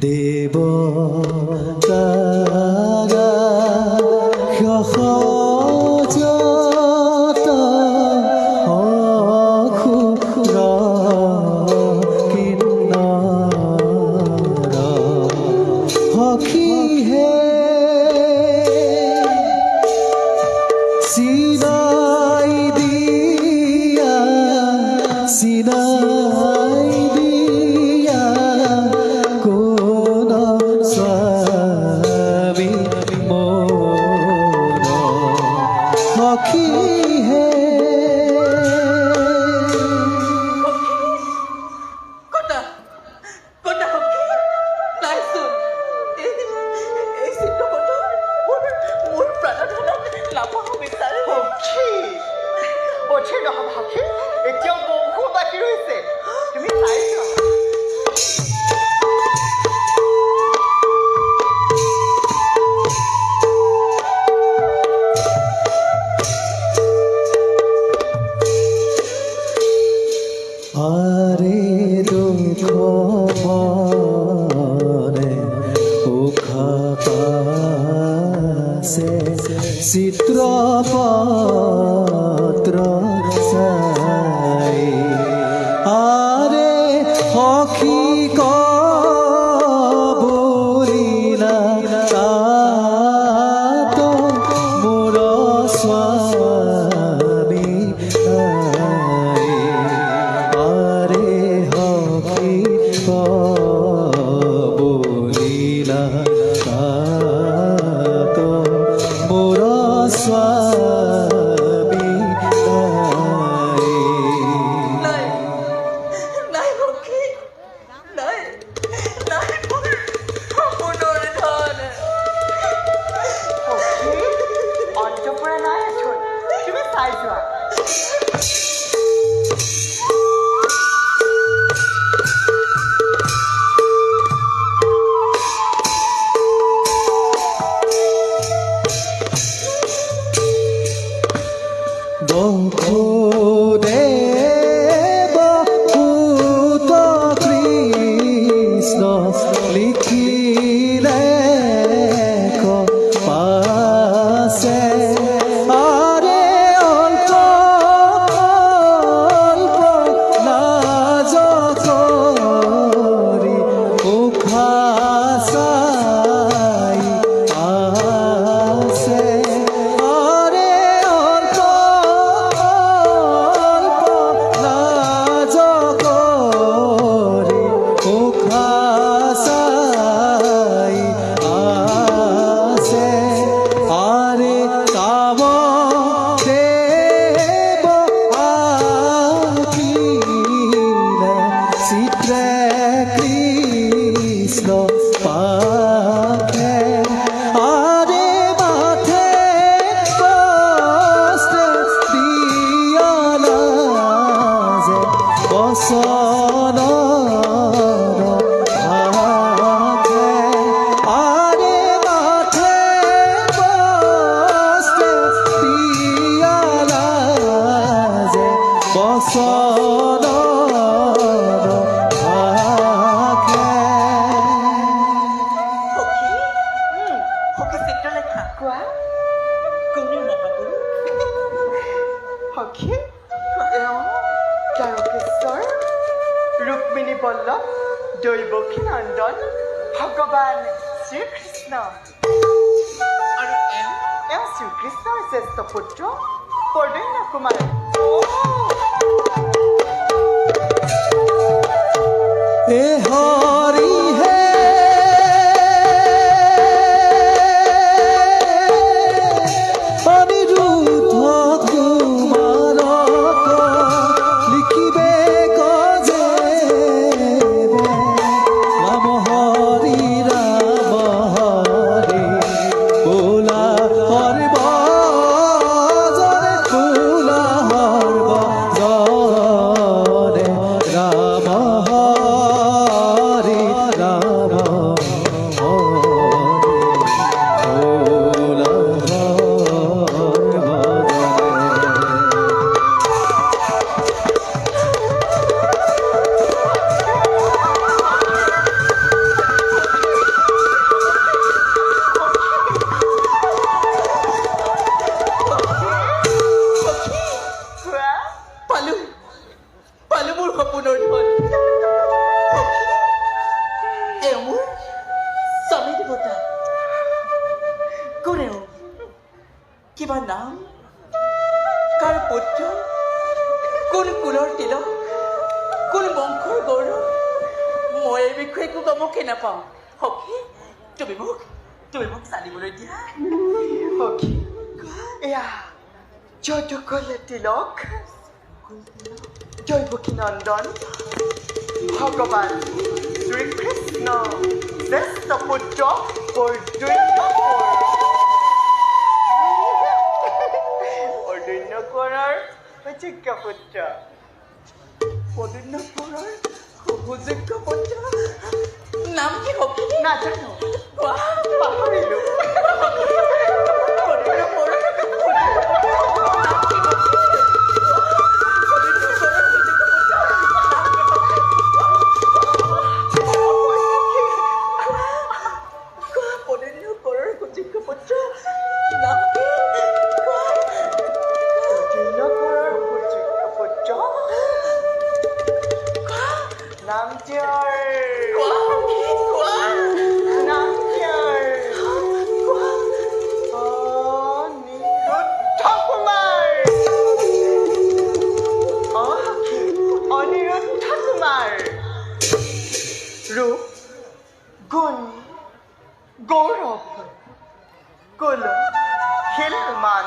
দেৱতাৰা সহজত অসুৰ কিন্নৰ সখীহে চিনাই দিয়া চিনাই দিয়া কোন স্বামী মোৰ সখীহে আৰে দুঃখ মনে উখা পাছে চিত্ৰপত্ৰ চাই আৰে সখী কবুলিলা তাত মোৰ স্বামী নাই আৰে সখী কবুলিলা তাত মোৰ স্বামী নাই নাই সখী নাই নাই সপোনৰ ধন সখী অন্ত পৰা নাই আছোন তুমি চাই যোৱা বসুদেৱ সুত কৃষ্ণ লিখিলে পাছে আৰে অল্প অল্প লাজ কৰি উখা চাই আছে আৰে অল্প অল্প লাজ কৰি উখা চাই আছে আৰে কাম দেৱ আঁকিলে চিত্ৰে কৃষ্ণ পাখে আৰে মাথে কষ্টে দিয়ালা যে বচন ভাখে আৰে মাথে কষ্টে দিয়ালা যে বচন ভাখে সখী চিত্ৰলেখা কোৱা কোনে মহাপুৰুষ সখী এওঁ দ্বাৰকেশ্বৰ ৰুক্মিণী বল্লভ দৈৱকী নন্দন ভগৱান শ্ৰীকৃষ্ণ আৰু এওঁ শ্ৰীকৃষ্ণৰ জ্যেষ্ঠ পুত্ৰ প্ৰদ্যুম্ন কুমাৰ এ হৰি হে অনিৰুদ্ধ কুমাৰক লিখিবে গজে ৰাম হৰি বোলা হৰিব জনে বোলা হৰিব জনে ৰাম বিষয়ে একো গমকে নাপাওঁ সখী তুমি মোক জানিবলৈ দিয়া সখী এয়া জয়দুকলে তিলক জয়বকী নন্দন ভগৱান শ্ৰীকৃষ্ণ জ্যেষ্ঠ পুত্ৰ অৰ্দন্য কোঁৱৰৰ যোগ্য পুত্ৰ পদন্য কোঁৱৰৰ সুযোগ্য পুত্ৰ নাম কি সখী নাজানো কোৱা পাহৰিলোঁ পদন্য কোঁৱৰৰ নাম কি সখী? পদন্য কোঁৱৰৰ সুযোগ্য পুত্ৰ নাম কি সখী? কোৱা পদন্য কোঁৱৰৰ সুযোগ্য পুত্ৰ নাম কি কোৱা অৰ্দন্য কোঁৱৰৰ যোগ্য পুত্ৰ নাম তেওঁৰ কোৱা সখী কোৱা নাম তেওঁৰ অনিৰুদ্ধ কুমাৰ অনিৰুদ্ধ কুমাৰ ৰূপ গুণ গৌৰৱ কুল শিলমান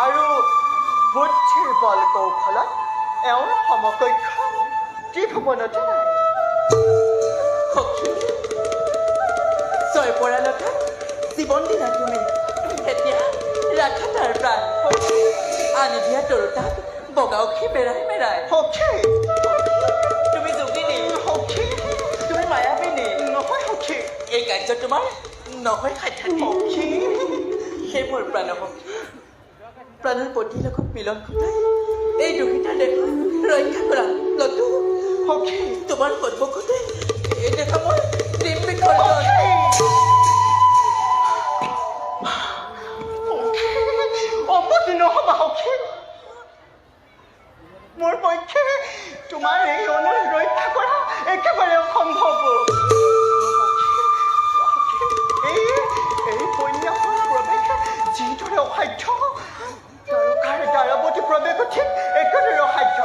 আৰু বুদ্ধিৰ বল কৌশলত এওঁৰ সমকক্ষ ত্ৰিভুৱনতে নাই সখী জয়পৰালতা জীৱন দিনা তুমি এতিয়া ৰাখা তাৰ প্ৰাণ আনি দিয়া তৰুতাক বগাওখি মেৰাই সখী তুমি যোগিনী সখী তুমি মায়াবিনী নহয় সখী এই কাৰ্য তোমাৰ নহয় সাধ্যাতি সখী সেই মোৰ প্ৰাণসখী প্ৰাণৰ পতিৰ লগত মিলন ঘটাই এই দুখিতা দেশক ৰক্ষা কৰা লতু সখী তোমাৰ সন্মুখতে এই দেখা মই প্ৰেম বিসৰ্জন অপতি নহবা সখী মোৰ পক্ষে তোমাৰ এই অনুৰোধ ৰক্ষা কৰা একেবাৰে অসম্ভৱ এই কন্যাৰ প্ৰৱেশ যিদৰে অসাধ্য তাৰকাৰ দ্বাৰাৱতী প্ৰৱেশো ঠিক একেদৰে অসাধ্য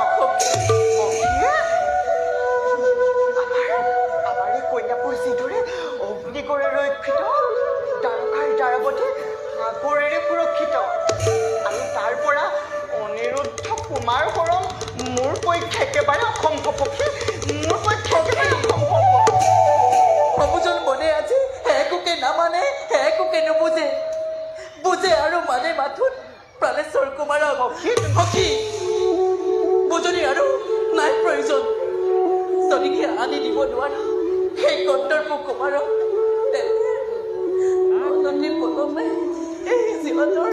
আমাৰ এই কন্যাবোৰ যিদৰে অগ্নিকৰে ৰক্ষিত দ্বাৰকাৰ দ্বাৰাৱতী সাগৰেৰে সুৰক্ষিত আৰু তাৰ পৰা অনিৰুদ্ধ কুমাৰ কৰম মোৰ পক্ষে একেবাৰে অসম্ভৱ সখী মোৰ পক্ষে একেবাৰে অসম্ভৱ সমুজন মনে আছে একোকে নামানে একোকে নুবুজে বুজে আৰু মানে মাথোন প্ৰাণেশ্বৰ কুমাৰক সখী বুজনি আৰু নাই প্ৰয়োজন যদিহে আনি দিব নোৱাৰো সেই কন্দৰ্প কুমাৰক অনতি পলমে এই জীৱনৰ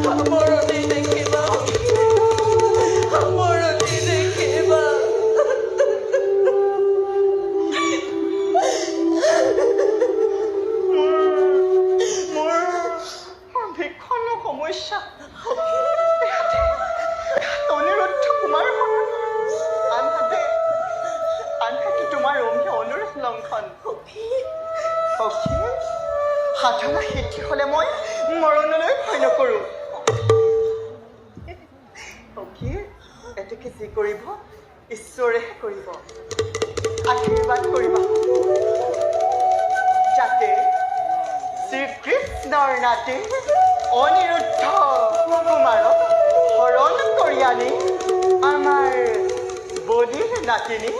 সামৰণি দেখিবা সামৰণি দেখিবা মোৰ ভীষণ সমস্যা অনিৰুদ্ধ কুমাৰ আনহাতে তোমাৰ অমীয় অনুৰোধ লংঘন সখী সাধনা সিদ্ধি হ'লে মই মৰণলৈ ভয় নকৰোঁ সখী এতেকে যি কৰিব ঈশ্বৰেহে কৰিব আশীৰ্বাদ কৰিবা যাতে শ্ৰীকৃষ্ণৰ নাতি অনিৰুদ্ধ কুমাৰক হৰণ কৰি আনি আমাৰ বলিৰ নাতিনী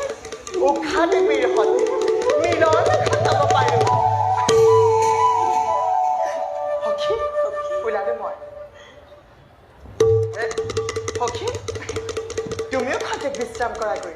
উষা দেৱীৰ সৈতে মিলন ঘটাব পাৰোঁ সখী ওলালো মই সখী তুমিও খাতে বিশ্ৰাম কৰাগৈ